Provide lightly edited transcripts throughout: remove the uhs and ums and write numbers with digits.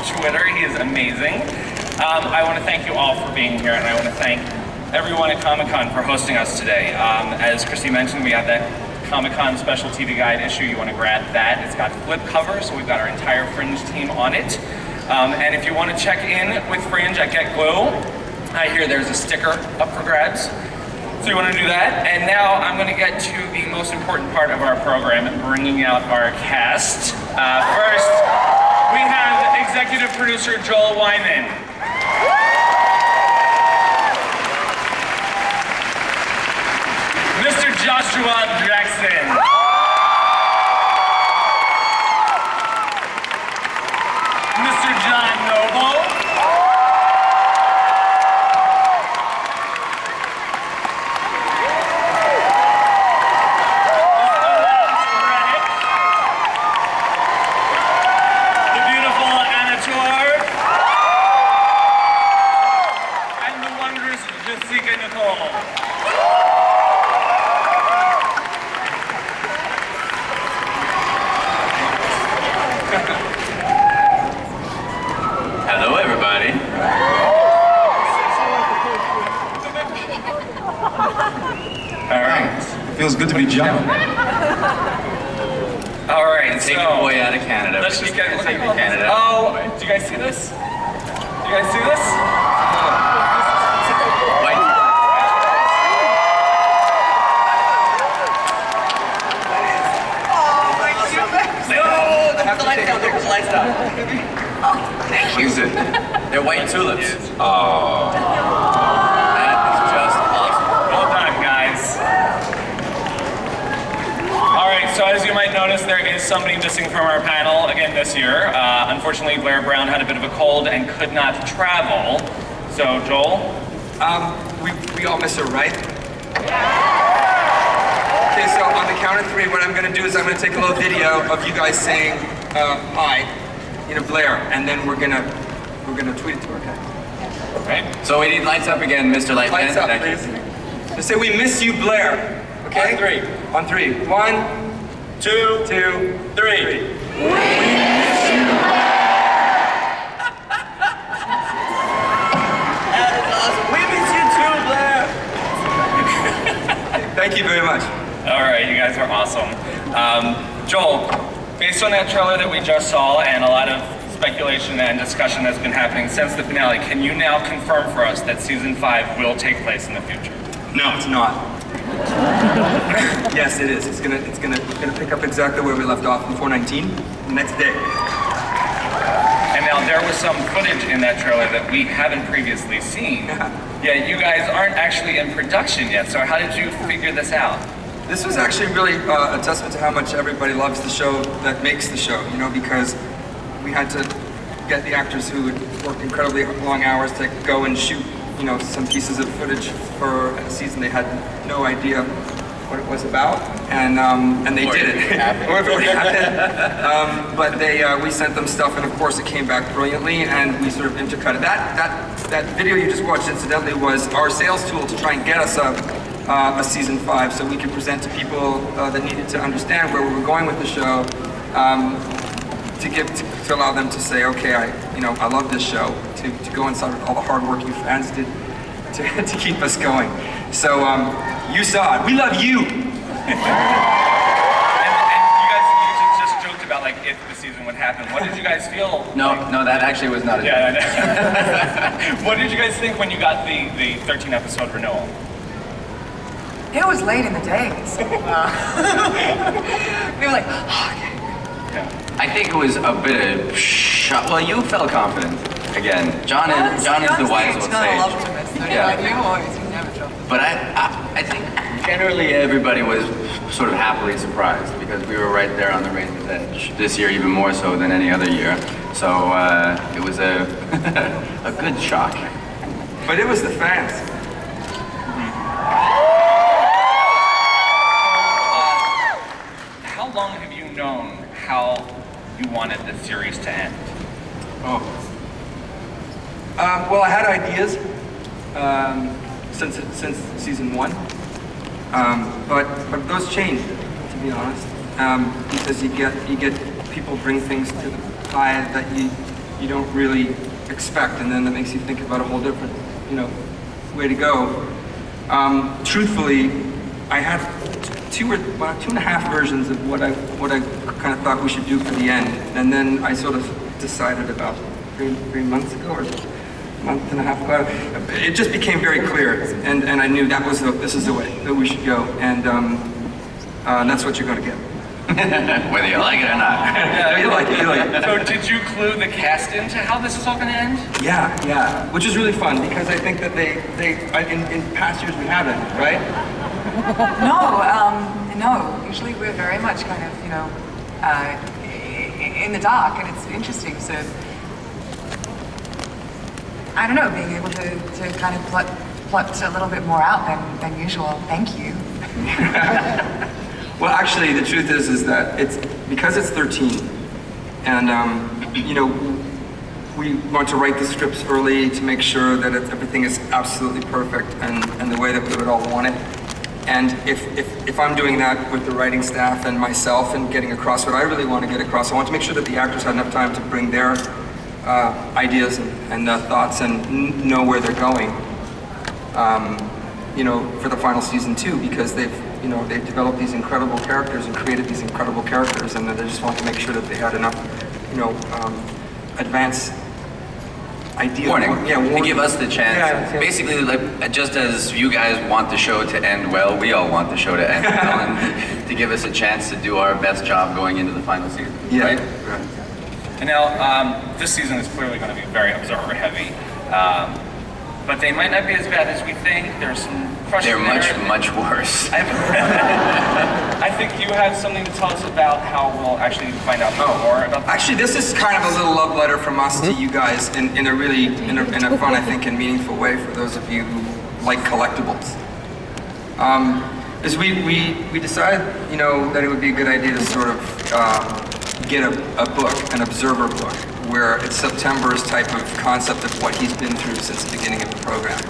Twitter. He is amazing. I want to thank you all for being here, and I want to thank everyone at Comic-Con for hosting us today. As Christy mentioned, we have that Comic-Con special TV guide issue. You want to grab that. It's got flip cover, so we've got our entire Fringe team on it. And if you want to check in with Fringe at Get Glow, I hear there's a sticker up for grabs. So you want to do that. And now I'm going to get to the most important part of our program, bringing out our cast. First, we have executive producer Joel Wyman. Mr. Joshua Jackson. Mr. John Noble. Reddick. The beautiful Anna Torv. And the wondrous Jasika Nicole. Hello, everybody. All right. It feels good to be John. All right, Take a boy out of Canada. Let's just get take the Canada. Oh, do you guys see this? Do you guys see this? White. Use it. They're white tulips. Oh. That is just awesome. Well done, guys. All right, so as you might notice, there is somebody missing from our panel again this year. Unfortunately, Blair Brown had a bit of a cold and could not travel. So, Joel? We all miss her, right? Okay, so on the count of three, what I'm gonna do is I'm gonna take a little video of you guys saying hi, Blair, and then we're gonna tweet it to her, okay? Right. So we need lights up again, Mr. Lightman. Lights up, Thank you. please. Just say we miss you, Blair. Okay? On three. On three. 1, 2, 3. Thank you very much. All right, you guys are awesome. Joel, based on that trailer that we just saw and a lot of speculation and discussion that's been happening since the finale, can you now confirm for us that season 5 will take place in the future? No, it's not. Yes, it is. It's gonna pick up exactly where we left off in 419 the next day. And now there was some footage in that trailer that we haven't previously seen. Yeah, you guys aren't actually in production yet, so how did you figure this out? This was actually really a testament to how much everybody loves the show that makes the show, because we had to get the actors who would work incredibly long hours to go and shoot, some pieces of footage for a season they had no idea what it was about, and they did it. Or if it would happen. But we sent them stuff, and of course it came back brilliantly, and we sort of intercut it. That video you just watched, incidentally, was our sales tool to try and get us a season 5, so we could present to people that needed to understand where we were going with the show, to allow them to say, okay, I love this show, to go inside with all the hardworking fans did to keep us going. So you saw it. We love you. And you guys just joked about if the season would happen. What did you guys feel? No, that actually was not a joke. Yeah, I know. What did you guys think when you got the 13 episode renewal? It was late in the day, so we were like, oh, okay. Yeah. I think it was a bit of shock. Well, you felt confident. Again, John is the wise old sage. Yeah. You never trouble. But I think generally everybody was sort of happily surprised because we were right there on the razor's edge this year, even more so than any other year. So it was a a good shock. But it was the fans. How long have you known how you wanted the series to end? Well, I had ideas since season 1, but those changed, to be honest, because you get people bring things to the pie that you you don't really expect, and then that makes you think about a whole different, way to go. Truthfully, I had two and a half versions of what I kind of thought we should do for the end, and then I sort of decided about three months ago, or a month and a half ago. It just became very clear, and I knew this is the way that we should go, and that's what you're going to get. Whether you like it or not. You like it. So did you clue the cast into how this is all going to end? Yeah, which is really fun because I think that they in past years we haven't, right? No. Usually we're very much kind of, in the dark, and it's interesting. So I don't know, being able to kind of plot a little bit more out than usual. Thank you. Well, actually, the truth is that it's because it's 13, and we want to write the scripts early to make sure that everything is absolutely perfect and the way that we would all want it. And if I'm doing that with the writing staff and myself and getting across what I really want to get across, I want to make sure that the actors have enough time to bring their ideas and thoughts and know where they're going. For the final season too, because they've developed these incredible characters and created these incredible characters, and they just want to make sure that they had enough, advanced ideas. Warning. Warning. To give us the chance. Yeah. Basically, like, just as you guys want the show to end well, we all want the show to end well, and to give us a chance to do our best job going into the final season. Yeah. Right? And now, this season is clearly going to be very observer heavy. But they might not be as bad as we think. There's some questions. They're much worse. I think you have something to tell us about how we'll actually find out more about. Actually, this is kind of a little love letter from us to you guys in a really in a fun, I think, and meaningful way for those of you who like collectibles. Is we decided, that it would be a good idea to sort of get a book, an observer book, where it's September's type of concept of what he's been through since the beginning of the program.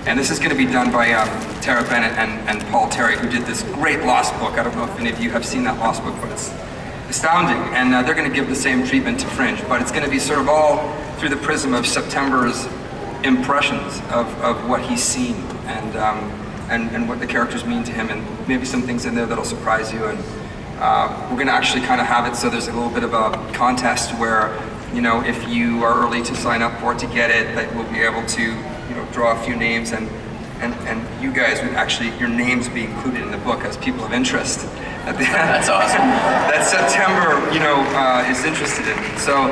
And this is going to be done by Tara Bennett and Paul Terry, who did this great Lost book. I don't know if any of you have seen that Lost book, but it's astounding. And they're going to give the same treatment to Fringe, but it's going to be sort of all through the prism of September's impressions of what he's seen and what the characters mean to him, and maybe some things in there that'll surprise you. And we're going to actually kind of have it so there's a little bit of a contest where, if you are early to sign up for it to get it, that we'll be able to, draw a few names, and you guys would actually, your names be included in the book as people of interest. That's awesome. That September, is interested in. So,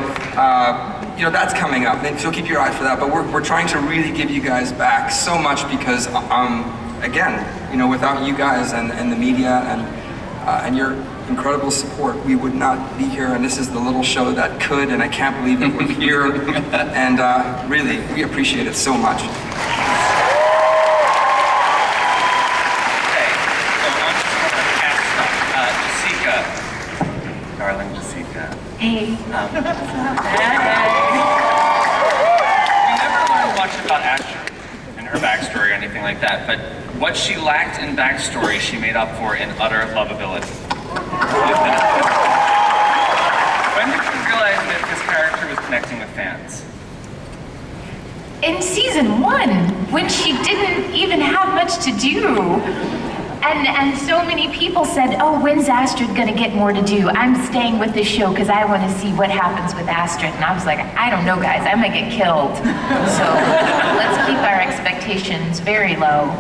that's coming up. So keep your eye for that. But we're trying to really give you guys back so much because, again, without you guys and the media and your incredible support, we would not be here, and this is the little show that could, and I can't believe that we're here, and really, we appreciate it so much. Okay, so on to some other cast stuff. Jasika, darling Jasika. Hey. We never learned much about Astrid and her backstory or anything like that, but what she lacked in backstory, she made up for in utter lovability. When did you realize that this character was connecting with fans? In season 1, when she didn't even have much to do. And so many people said, oh, when's Astrid gonna get more to do? I'm staying with this show because I want to see what happens with Astrid. And I was like, I don't know, guys, I might get killed. So let's keep our expectations very low.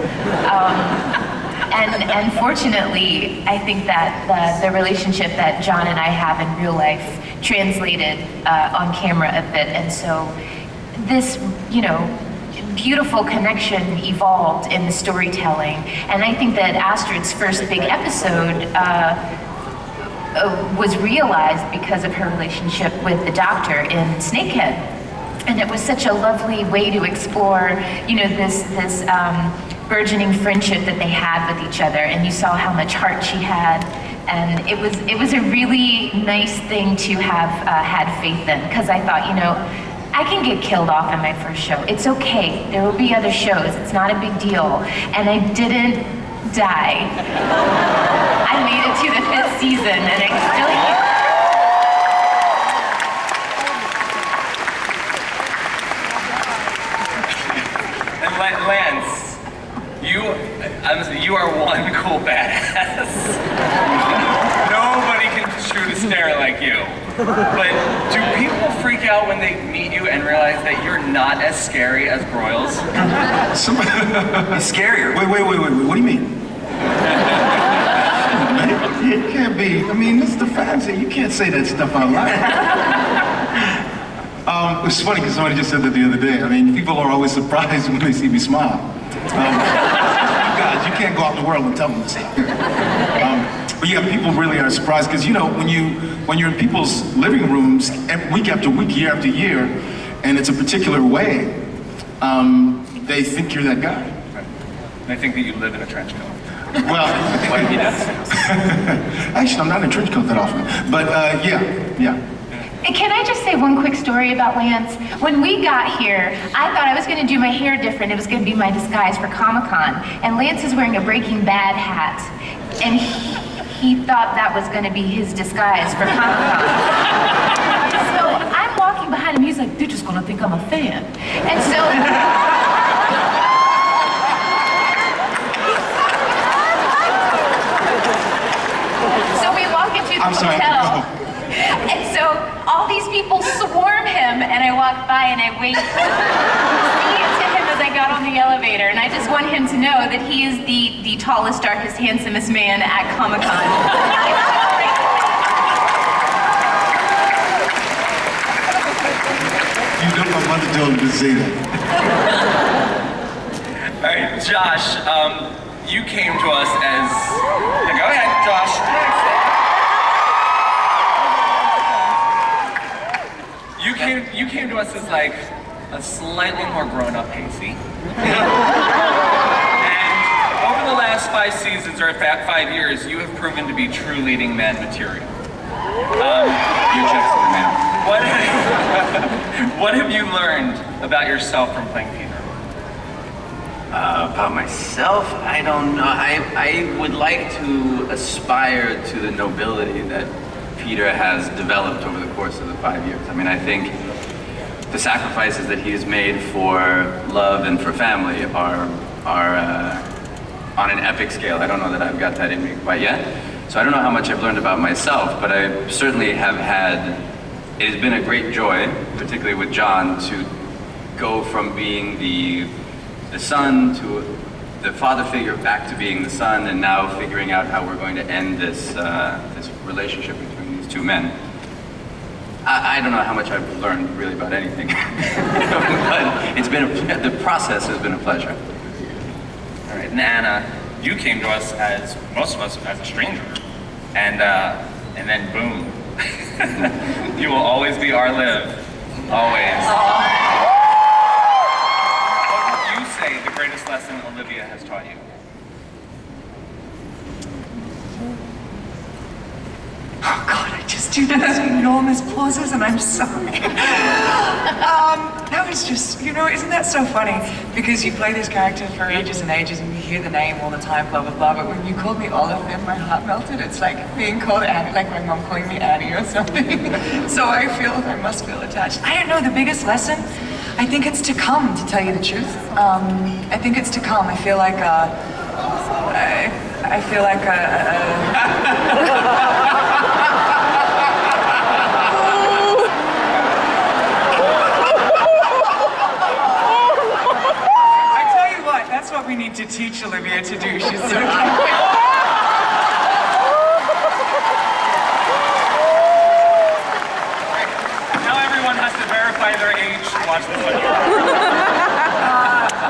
And fortunately, I think that the relationship that John and I have in real life translated on camera a bit. And so this, beautiful connection evolved in the storytelling. And I think that Astrid's first big episode was realized because of her relationship with the doctor in Snakehead. And it was such a lovely way to explore, this burgeoning friendship that they had with each other, and you saw how much heart she had, and it was a really nice thing to have had faith in, because I thought, I can get killed off in my first show. It's okay. There will be other shows. It's not a big deal. And I didn't die. I made it to the 5th season, and I still. Lance, you are one cool badass. Nobody can shoot a stare like you. But do people freak out when they meet you and realize that you're not as scary as Broyles? He's scarier. Wait, what do you mean? It can't be. I mean, this is the facts here. You can't say that stuff out loud. It's funny because somebody just said that the other day. I mean, people are always surprised when they see me smile. You guys, you can't go out in the world and tell them this. But yeah, people really are surprised because, you know, when you're in people's living rooms week after week, year after year, and it's a particular way, they think you're that guy. They think that you live in a trench coat. Well, actually, I'm not in a trench coat that often, but yeah. Can I just say one quick story about Lance? When we got here, I thought I was going to do my hair different. It was going to be my disguise for Comic-Con. And Lance is wearing a Breaking Bad hat. And he thought that was going to be his disguise for Comic-Con. So I'm walking behind him. He's like, they're just going to think I'm a fan. And so... So we walk into the hotel. And so all these people swarm him, and I walk by and I waved to him as I got on the elevator. And I just want him to know that he is the tallest, darkest, handsomest man at Comic-Con. You know my mother told me to say that. All right, Josh, you came to us as... Go ahead, Josh. You came to us as like a slightly more grown-up Casey. And over the last 5 seasons, or 5 years, you have proven to be true leading man material. Your checks in the mail. What have you learned about yourself from playing Peter? About myself, I don't know. I would like to aspire to the nobility that Peter has developed over the course of the 5 years. I mean, I think the sacrifices that he has made for love and for family are on an epic scale. I don't know that I've got that in me quite yet. So I don't know how much I've learned about myself, but I certainly have had, it has been a great joy, particularly with John, to go from being the son to the father figure back to being the son, and now figuring out how we're going to end this relationship between these two men. I don't know how much I've learned really about anything, but it's been the process has been a pleasure. All right, and Anna, you came to us as most of us as a stranger, and then boom, you will always be our Liv, always. What would you say the greatest lesson Olivia has taught you? Oh God, I just do those enormous pauses and I'm sorry. That was just, you know, isn't that so funny? Because you play this character for ages and ages and you hear the name all the time, blah, blah, blah. But when you called me Olive, then my heart melted. It's like being called Annie, like my mom calling me Annie or something. So I must feel attached. I don't know, the biggest lesson, I think it's to come, to tell you the truth. I think it's to come. I feel like, that's what we need to teach Olivia to do. She's so cute. Now everyone has to verify their age to watch this video.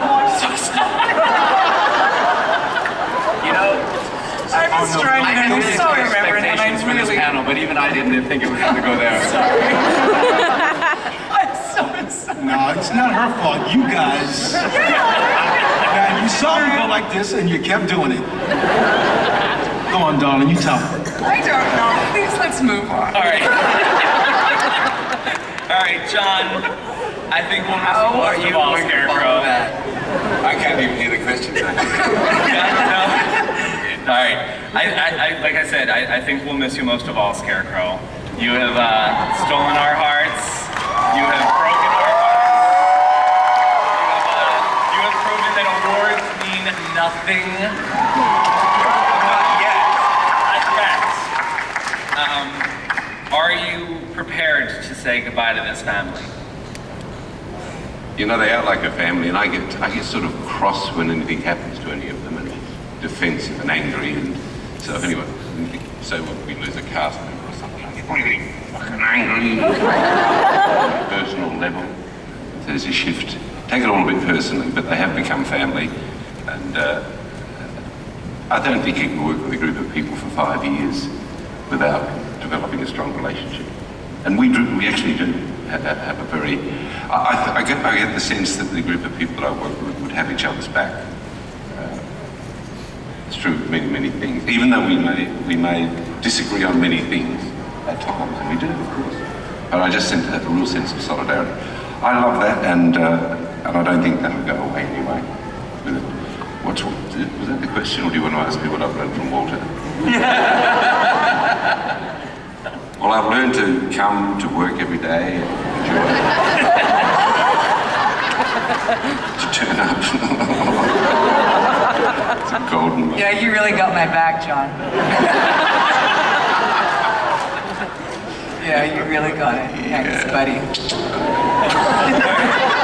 I'm so sorry. You know, I'm just trying to I'm so irreverent and I'm for this really... panel, but even I didn't think it was going to go there. Sorry. I'm so sorry. No, it's not her fault. You guys. Now, you saw me go like this and you kept doing it. Go on, darling, you tell her. I don't know. Please, let's move on. All right. All right, John, I think we'll miss you most of all, Scarecrow. I can't even hear the questions. No? All right. I like I said, I think we'll miss you most of all, Scarecrow. You have stolen our hearts. You have broken our hearts. You have proven nothing. Are you prepared to say goodbye to this family? You know, they are like a family, and I get sort of cross when anything happens to any of them, and defensive and angry, and so if anyone, so when we lose a cast member or something, I get really fucking angry on a personal level. So there's a shift. Take it all a bit personally, but they have become family, and I don't think you can work with a group of people for 5 years without developing a strong relationship. And we actually do have a very, I get the sense that the group of people that I work with would have each other's back. It's true of many, many things, even though we may disagree on many things at times, and we do, of course. But I just sense a real sense of solidarity. I love that, and I don't think that'll go away anyway. With it. Was that the question, or do you want to ask me what I've learned from Walter? Well, I've learned to come to work every day and enjoy it. To turn up. It's a golden moment. Yeah, you really got my back, John. Yeah, you really got it. Thanks, buddy.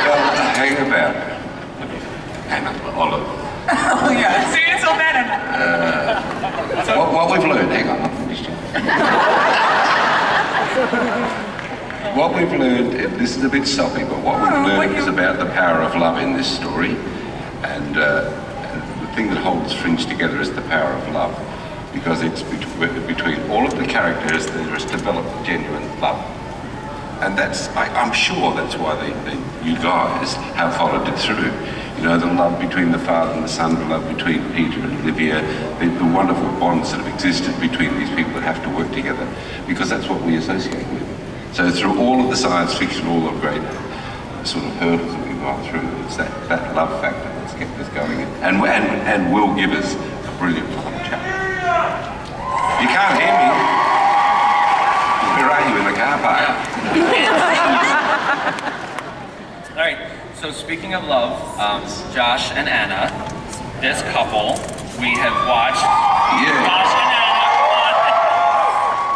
Well, hang about. Hang on, Olive. Oh, yeah. See, it's all better now. What we've learned, hang on, I'm finished yet. What we've learned, this is a bit soppy, but what we've learned is about the power of love in this story. And the thing that holds Fringe together is the power of love. Because it's between all of the characters there is developed genuine love. And I'm sure that's why you guys have followed it through. You know, the love between the father and the son, the love between Peter and Olivia, the wonderful bonds that have existed between these people that have to work together, because that's what we associate with. So through all of the science fiction, all the great sort of hurdles that we've gone through, it's that love factor that's kept us going, and will give us a brilliant final chapter. You can't hear me. Where are you, in the car park? All right, so speaking of love, Josh and Anna, this couple, we have watched. Yeah. Josh and Anna,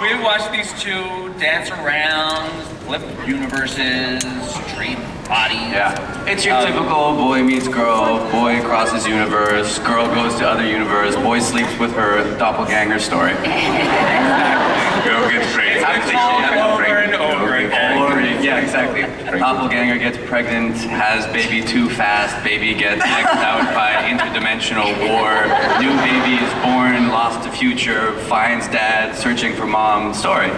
we have watched these two dance around, flip universes, trade bodies. Yeah. It's your typical boy meets girl, boy crosses universe, girl goes to other universe, boy sleeps with her doppelganger story. Girl gets pregnant. Over and over again. Yeah, exactly. Doppelganger gets pregnant, has baby too fast, baby gets X'd out by interdimensional war, new baby is born, lost to future, finds dad, searching for mom, story.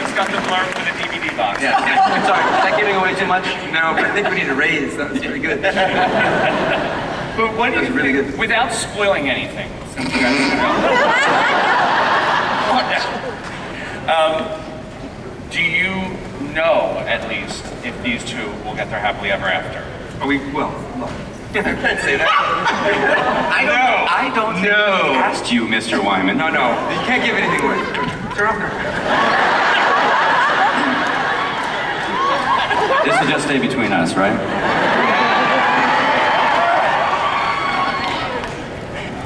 Just got the blurb for the DVD box. Yeah. Sorry, is that giving away too much? No, but I think we need a raise. That was pretty good. But what do you really think, good. without spoiling anything, since you guys do you know, at least, if these two will get their happily ever after? Are we, well, look. I can't say that. I don't think he asked you, Mr. Wyman. No, you can't give anything away. Turn off This will just stay between us, right?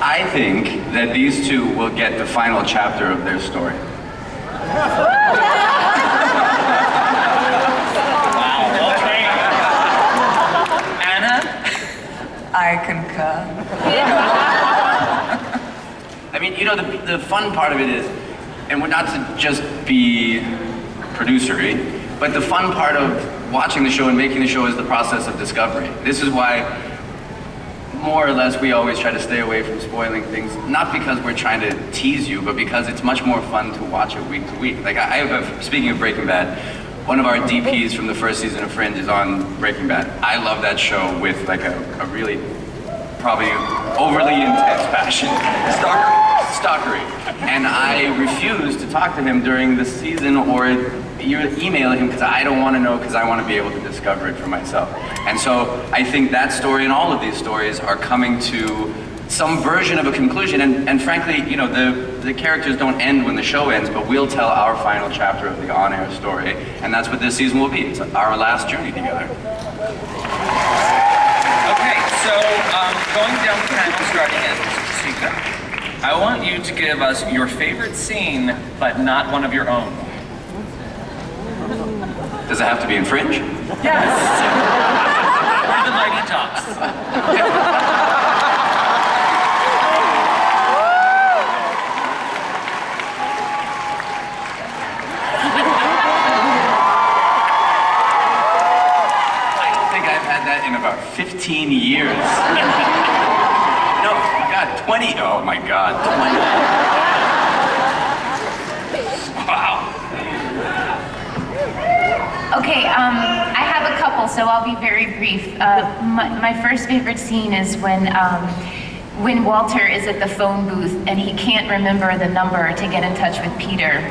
I think that these two will get the final chapter of their story. Wow, well trained. Anna? I concur. I mean, you know, the fun part of it is, and we're not to just be producery, but the fun part of watching the show and making the show is the process of discovery. This is why, more or less, we always try to stay away from spoiling things, not because we're trying to tease you, but because it's much more fun to watch it week to week. Like, speaking of Breaking Bad, one of our DPs from the first season of Fringe is on Breaking Bad. I love that show with like a really, probably overly intense passion. Stalkery. And I refuse to talk to him during the season or email him because I don't want to know, because I want to be able to discover it for myself. And so I think that story and all of these stories are coming to some version of a conclusion. And frankly, you know, the characters don't end when the show ends, but we'll tell our final chapter of the on-air story, and that's what this season will be. It's our last journey together. Okay, so going down the panel, starting as Jasika, I want you to give us your favorite scene, but not one of your own. Does it have to be in Fringe? Yes. Or the Mighty Ducks. I don't think I've had that in about 15 years. No, God, 20. Oh my God, 20. Wow. Okay, I have a couple, so I'll be very brief. My first favorite scene is when Walter is at the phone booth and he can't remember the number to get in touch with Peter.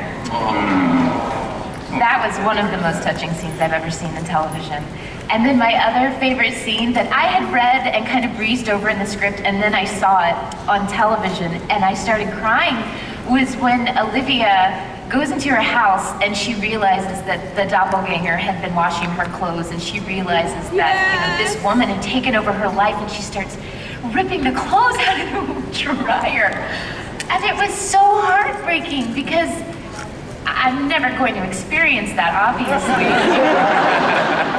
That was one of the most touching scenes I've ever seen in television. And then my other favorite scene that I had read and kind of breezed over in the script, and then I saw it on television and I started crying, was when Olivia goes into her house and she realizes that the doppelganger had been washing her clothes, and she realizes that this woman had taken over her life, and she starts ripping the clothes out of the dryer. And it was so heartbreaking because I'm never going to experience that, obviously,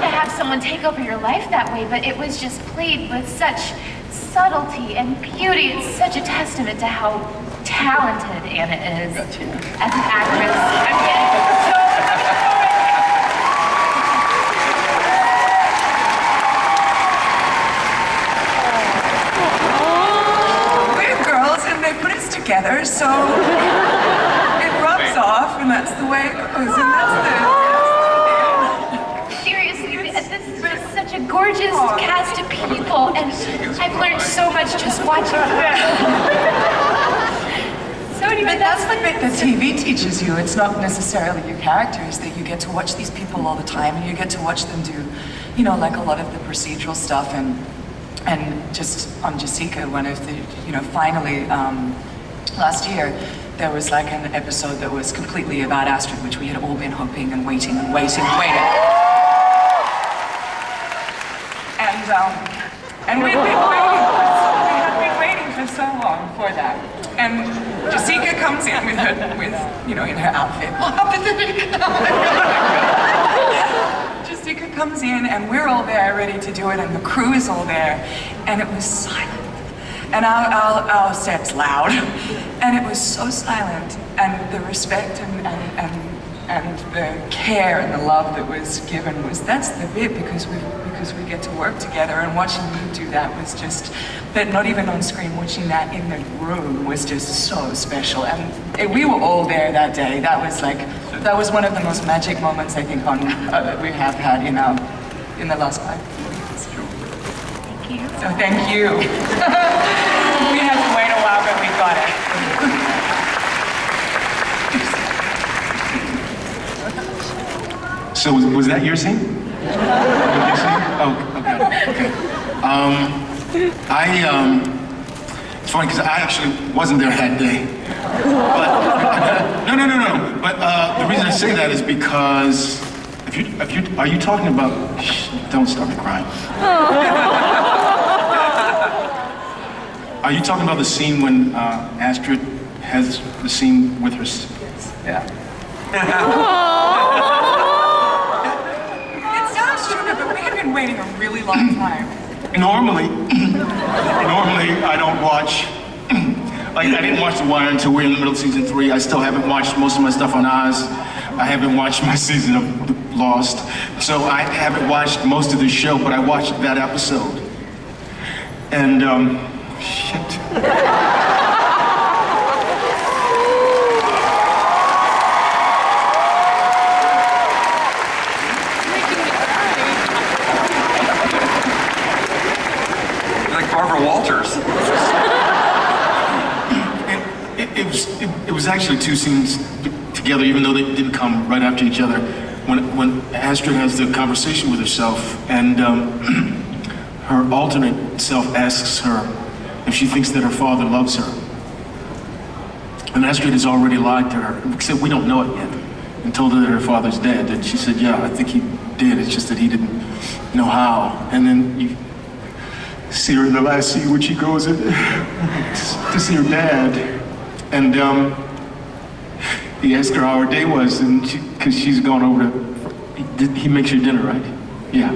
to have someone take over your life that way, but it was just played with such subtlety and beauty. It's such a testament to how talented Anna is as an actress. I'm getting so We're girls and they put us together, so it rubs off, and that's the way it goes, and that's the seriously, this is just such a gorgeous cast of people, and I've learned so much just watching them. So anyway, But that's the bit that TV teaches you. It's not necessarily your characters, that you get to watch these people all the time, and you get to watch them do, like a lot of the procedural stuff, and just on Jasika, one of the, finally, last year, there was like an episode that was completely about Astrid, which we had all been hoping and waiting and waiting and waiting. And we'd been waiting for so long for that. And Jasika comes in with in her outfit. Jasika comes in, and we're all there ready to do it, and the crew is all there, and it was silent. And our set's loud, and it was so silent, and the respect and the care and the love that was given that's the bit, because we get to work together, and watching you do that was just, but not even on screen, watching that in the room was just so special. And we were all there that day. That was one of the most magic moments I think that we have had in the last 5 years. thank you. So thank you. We had to wait a while, but we got it. So was that your scene? Your scene? Oh, okay. It's funny because I actually wasn't there that day. But, no. But the reason I say that is because are you talking about? Don't start me crying. Are you talking about the scene when Astrid has the scene with her? Yeah. It sounds stupid, but we had been waiting a really long time. Normally I don't watch. Like, I didn't watch The Wire until we're in the middle of season 3. I still haven't watched most of my stuff on Oz. I haven't watched my season of Lost. So I haven't watched most of the show, but I watched that episode. And, shit. Like Barbara Walters. It was actually 2 scenes together, even though they didn't come right after each other. When Astrid has the conversation with herself, and her alternate self asks her if she thinks that her father loves her. And Astrid has already lied to her, except we don't know it yet, and told her that her father's dead. And she said, yeah, I think he did, it's just that he didn't know how. And then you see her in the last scene when she goes in to see her dad. And he asked her how her day was, and because she's gone over to, he makes her dinner, right? Yeah,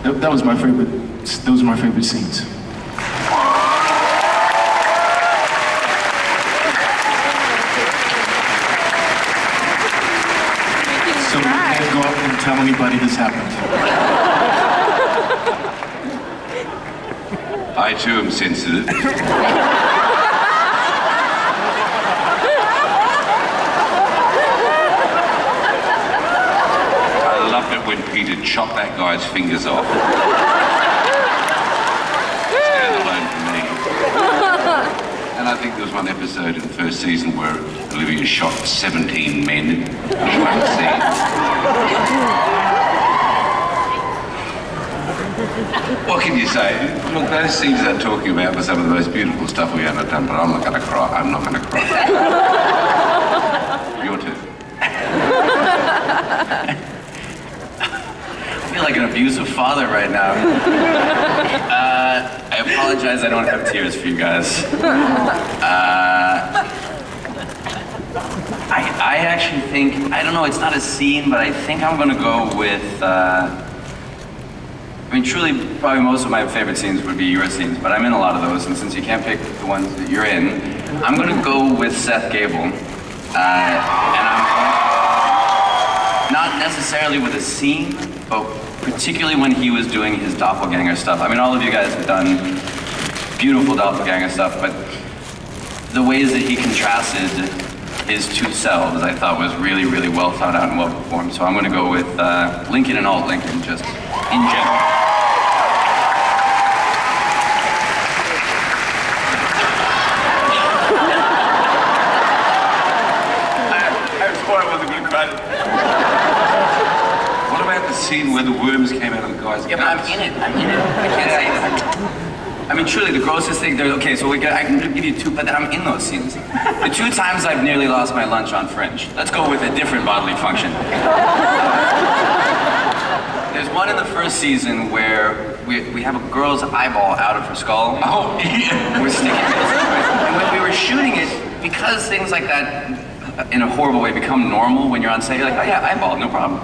that was my favorite, those are my favorite scenes. So we can't go up and tell anybody this happened. I too am sensitive. I loved it when Peter chopped that guy's fingers off. Stand alone for me. And I think there was one episode in the first season where Olivia shot 17 men in one scene. What can you say? Look, those scenes they're talking about were some of the most beautiful stuff we ever done, but I'm not going to cry. I'm not going to cry. Your turn. I feel like an abusive father right now. I apologize, I don't have tears for you guys. I actually think, I don't know, it's not a scene, but I think I'm gonna go with, I mean, truly, probably most of my favorite scenes would be your scenes, but I'm in a lot of those, and since you can't pick the ones that you're in, I'm gonna go with Seth Gable. And I'm not necessarily with a scene, but particularly when he was doing his doppelganger stuff. I mean, all of you guys have done beautiful doppelganger stuff, but the ways that he contrasted his two selves, I thought was really, really well thought out and well performed. So I'm gonna go with Lincoln and Alt Lincoln, just in general. I swore I wasn't gonna cry. What about the scene where the worms came out of the guy's Yeah, but I'm in it. I can't say that. I mean, truly, the grossest thing, okay, so I can give you two, but then I'm in those scenes. The two times I've nearly lost my lunch on Fringe. Let's go with a different bodily function. There's one in the first season where we have a girl's eyeball out of her skull. Oh, yeah. We're sticking it. And when we were shooting it, because things like that, in a horrible way, become normal when you're on set, you're like, oh yeah, eyeball, no problem.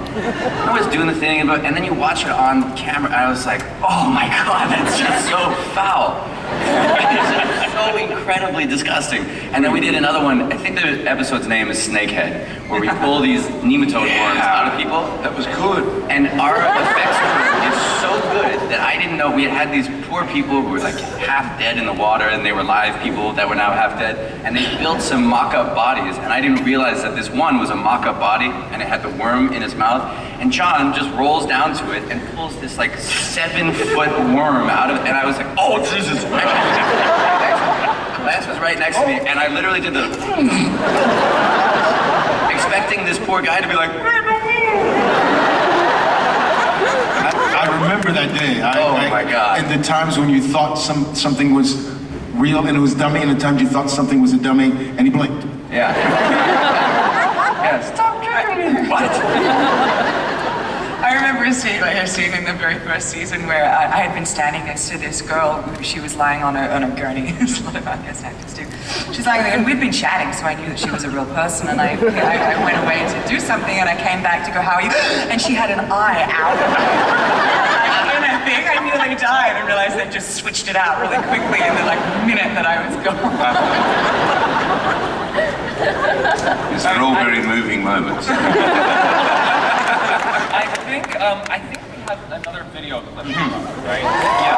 I was doing the thing, and then you watch it on camera, and I was like, oh my God, that's just so foul. It's so incredibly disgusting. And then we did another one, I think the episode's name is Snakehead, where we pull these nematode worms out of people. That was good. And our effects crew is so good that I didn't know we had these poor people who were like half dead in the water, and they were live people that were now half dead, and they built some mock-up bodies, and I didn't realize that this one was a mock-up body, and it had the worm in its mouth, and John just rolls down to it and pulls this like 7-foot worm out of it, and I was like, oh Jesus! Lance was right next to me, and I literally did the expecting this poor guy to be like, I remember that day. My God. And the times when you thought something was real and it was dummy, and the times you thought something was a dummy and he blinked. yeah. Yeah, stop kicking me. What? I remember a scene in the very first season where I had been standing next to this girl. She was lying on a gurney. There's a lot of our guest actors too. She's lying there, and we'd been chatting, so I knew that she was a real person. And I went away to do something, and I came back to go, how are you? And she had an eye out of her. In a thing, I nearly died and realized they just switched it out really quickly in the minute that I was gone. These are all very moving moments. I think we have another video clip, right? Yeah.